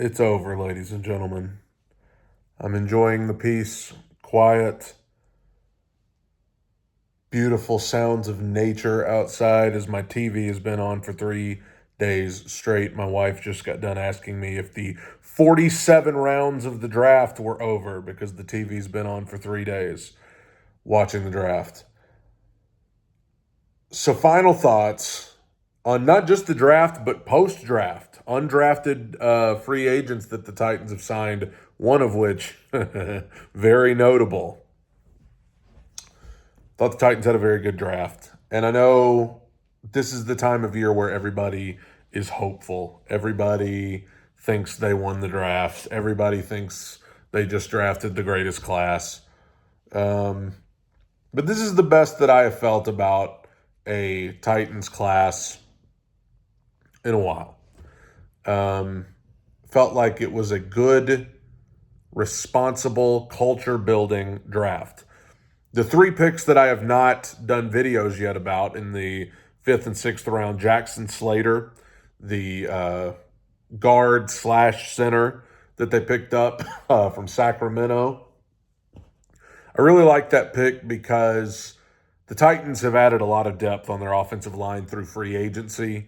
It's over, ladies and gentlemen. I'm enjoying the peace, quiet, beautiful sounds of nature outside as my TV has been on for 3 days straight. My wife just got done asking me if the 47 rounds of the draft were over because the TV's been on for 3 days watching the draft. So, final thoughts on not just the draft, but post draft. Undrafted free agents that the Titans have signed, one of which, very notable. Thought the Titans had a very good draft. And I know this is the time of year where everybody is hopeful. Everybody thinks they won the draft. Everybody thinks they just drafted the greatest class. Um, but this is the best that I have felt about a Titans class in a while. Um, Felt like it was a good, responsible, culture building draft. The three picks that I have not done videos yet about in the fifth and sixth round: Jackson Slater, the guard slash center that they picked up from Sacramento. I really like that pick because the Titans have added a lot of depth on their offensive line through free agency.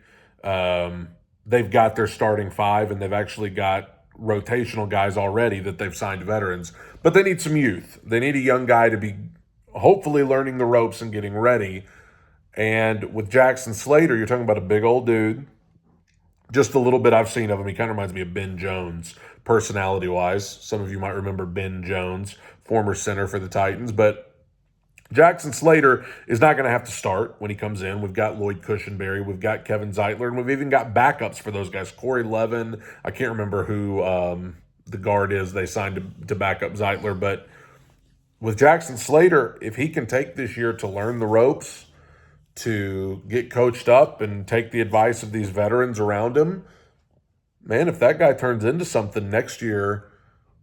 They've got their starting five, and they've actually got rotational guys already that they've signed veterans. But they need some youth. They need a young guy to be hopefully learning the ropes and getting ready. And with Jackson Slater, you're talking about a big old dude. Just a little bit I've seen of him, he kind of reminds me of Ben Jones, personality-wise. Some of you might remember Ben Jones, former center for the Titans. But Jackson Slater is not going to have to start when he comes in. We've got Lloyd Cushenberry. We've got Kevin Zeitler. And we've even got backups for those guys. Corey Levin. I can't remember who the guard is they signed to back up Zeitler. But with Jackson Slater, if he can take this year to learn the ropes, to get coached up and take the advice of these veterans around him, man, if that guy turns into something next year,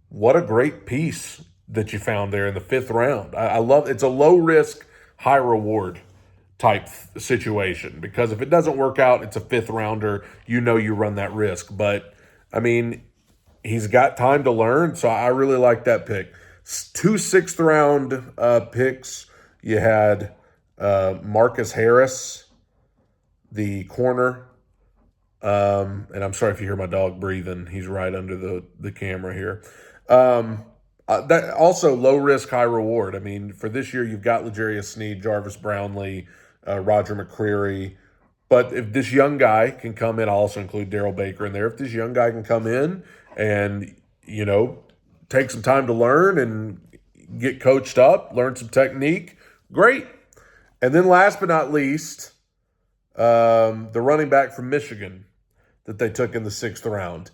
what a great piece that you found there in the fifth round. I love it's a low risk, high reward type situation because if it doesn't work out, it's a fifth rounder. You know you run that risk. But I mean, he's got time to learn, so I really like that pick. Two sixth round picks. You had Marcus Harris, the corner. And I'm sorry if you hear my dog breathing. He's right under the camera here. That also low risk, high reward. I mean, for this year, you've got L'Jarius Sneed, Jarvis Brownlee, Roger McCreary. But if this young guy can come in, I'll also include Daryl Baker in there. If this young guy can come in and, take some time to learn and get coached up, learn some technique, great. And then last but not least, the running back from Michigan that they took in the sixth round.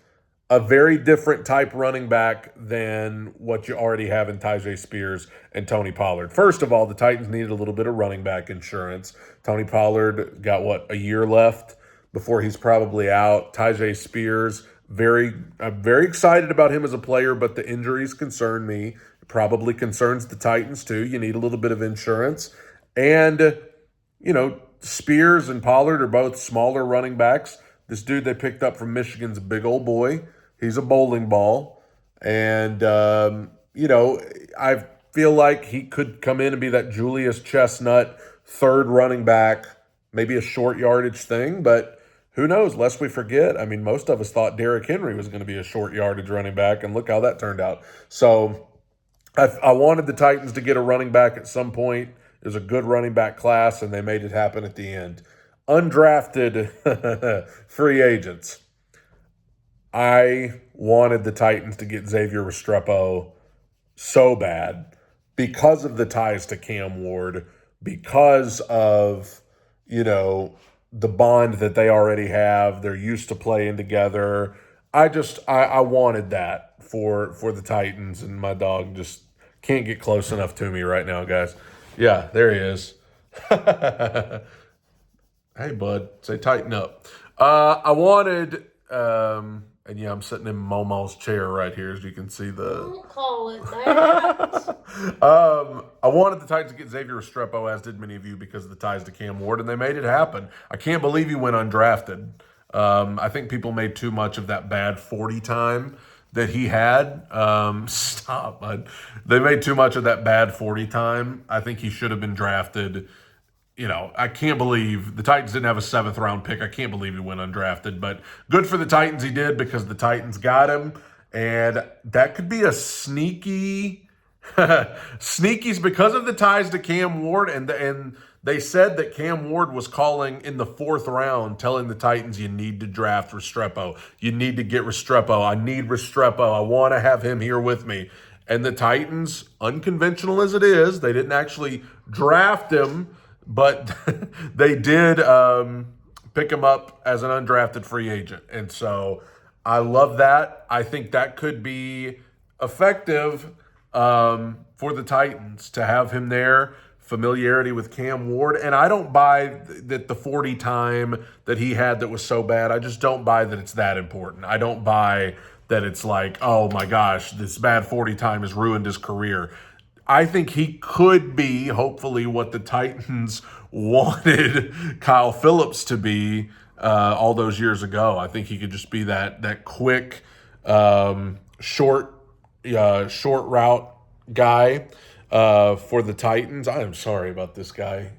A very different type running back than what you already have in Tyjae Spears and Tony Pollard. First of all, the Titans needed a little bit of running back insurance. Tony Pollard got, a year left before he's probably out. Tyjae Spears, I'm very excited about him as a player, but the injuries concern me. It probably concerns the Titans too. You need a little bit of insurance. And, Spears and Pollard are both smaller running backs. This dude they picked up from Michigan's a big old boy. He's a bowling ball. And, I feel like he could come in and be that Julius Chestnut third running back, maybe a short yardage thing. But who knows? Lest we forget, I mean, most of us thought Derrick Henry was going to be a short yardage running back, and look how that turned out. So I wanted the Titans to get a running back at some point. It was a good running back class, and they made it happen at the end. Undrafted free agents. I wanted the Titans to get Xavier Restrepo so bad because of the ties to Cam Ward, because of, the bond that they already have. They're used to playing together. I wanted that for the Titans, and my dog just can't get close enough to me right now, guys. Yeah, there he is. Hey, bud, say tighten up. I wanted, and yeah, I'm sitting in Momo's chair right here, as you can see the. Don't call it that. I wanted the Titans to get Xavier Restrepo, as did many of you, because of the ties to Cam Ward, and they made it happen. I can't believe he went undrafted. I think people made too much of that bad 40 time that he had. Stop, bud. They made too much of that bad 40 time. I think he should have been drafted. I can't believe the Titans didn't have a 7th-round pick. I can't believe he went undrafted, but good for the Titans he did, because the Titans got him, and that could be a sneaky sneakies because of the ties to Cam Ward, and they said that Cam Ward was calling in the 4th round, telling the Titans, you need to draft Restrepo. You need to get Restrepo. I need Restrepo. I want to have him here with me. And the Titans, unconventional as it is, they didn't actually draft him, but they did pick him up as an undrafted free agent. And so I love that. I think that could be effective for the Titans to have him there, familiarity with Cam Ward. And I don't buy that the 40 time that he had that was so bad. I just don't buy that it's that important. I don't buy that it's like, oh my gosh, this bad 40 time has ruined his career. I think he could be, hopefully, what the Titans wanted Kyle Phillips to be all those years ago. I think he could just be that quick, short route guy for the Titans. I am sorry about this guy.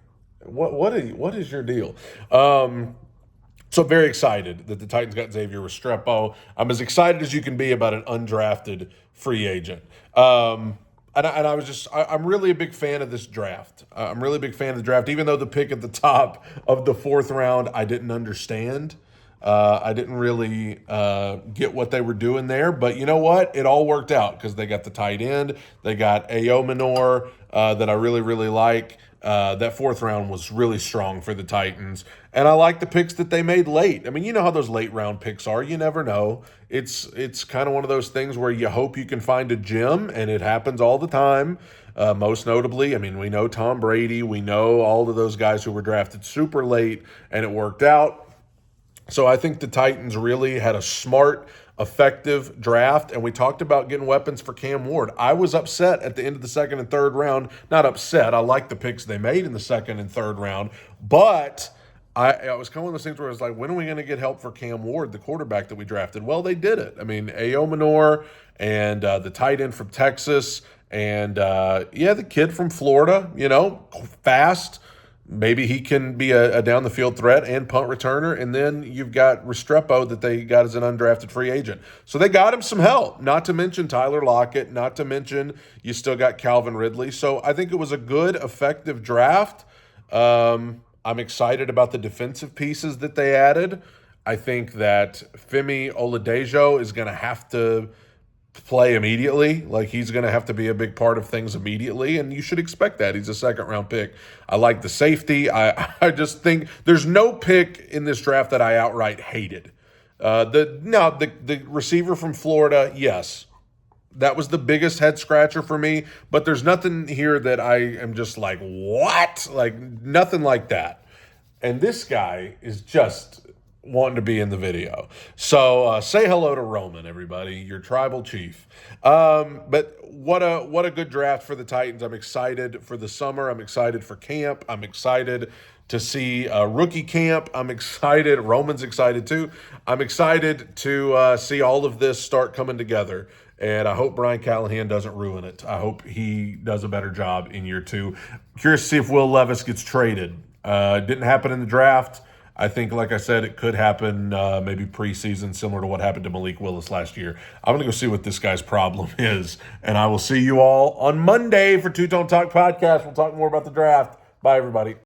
What is your deal? So very excited that the Titans got Xavier Restrepo. I'm as excited as you can be about an undrafted free agent. I'm really a big fan of this draft. I'm really a big fan of the draft, even though the pick at the top of the 4th round I didn't understand. I didn't really get what they were doing there, but you know what? It all worked out because they got the tight end. They got A.O. Minor that I really, really like. That 4th round was really strong for the Titans. And I like the picks that they made late. I mean, you know how those late round picks are. You never know. It's kind of one of those things where you hope you can find a gem, and it happens all the time. Most notably, I mean, we know Tom Brady. We know all of those guys who were drafted super late, and it worked out. So I think the Titans really had a smart, effective draft, and we talked about getting weapons for Cam Ward. I was upset at the end of the 2nd and 3rd round. Not upset. I like the picks they made in the 2nd and 3rd round, but I was kind of one of those things where I was like, when are we going to get help for Cam Ward, the quarterback that we drafted? Well, they did it. I mean, A.O. Minor and the tight end from Texas, and the kid from Florida, fast. Maybe he can be a down-the-field threat and punt returner. And then you've got Restrepo that they got as an undrafted free agent. So they got him some help, not to mention Tyler Lockett, not to mention you still got Calvin Ridley. So I think it was a good, effective draft. I'm excited about the defensive pieces that they added. I think that Femi Oladejo is going to have to play immediately. Like, he's going to have to be a big part of things immediately, and you should expect that. He's a 2nd-round pick. I like the safety. I just think there's no pick in this draft that I outright hated. The receiver from Florida, yes, that was the biggest head scratcher for me, but there's nothing here that I am just like, what? Like, nothing like that. And this guy is just wanting to be in the video. So say hello to Roman, everybody, your tribal chief. But what a good draft for the Titans. I'm excited for the summer. I'm excited for camp. I'm excited to see rookie camp. I'm excited. Roman's excited too. I'm excited to see all of this start coming together. And I hope Brian Callahan doesn't ruin it. I hope he does a better job in year 2. Curious to see if Will Levis gets traded. Didn't happen in the draft. I think, like I said, it could happen maybe preseason, similar to what happened to Malik Willis last year. I'm going to go see what this guy's problem is, and I will see you all on Monday for Two Tone Talk Podcast. We'll talk more about the draft. Bye, everybody.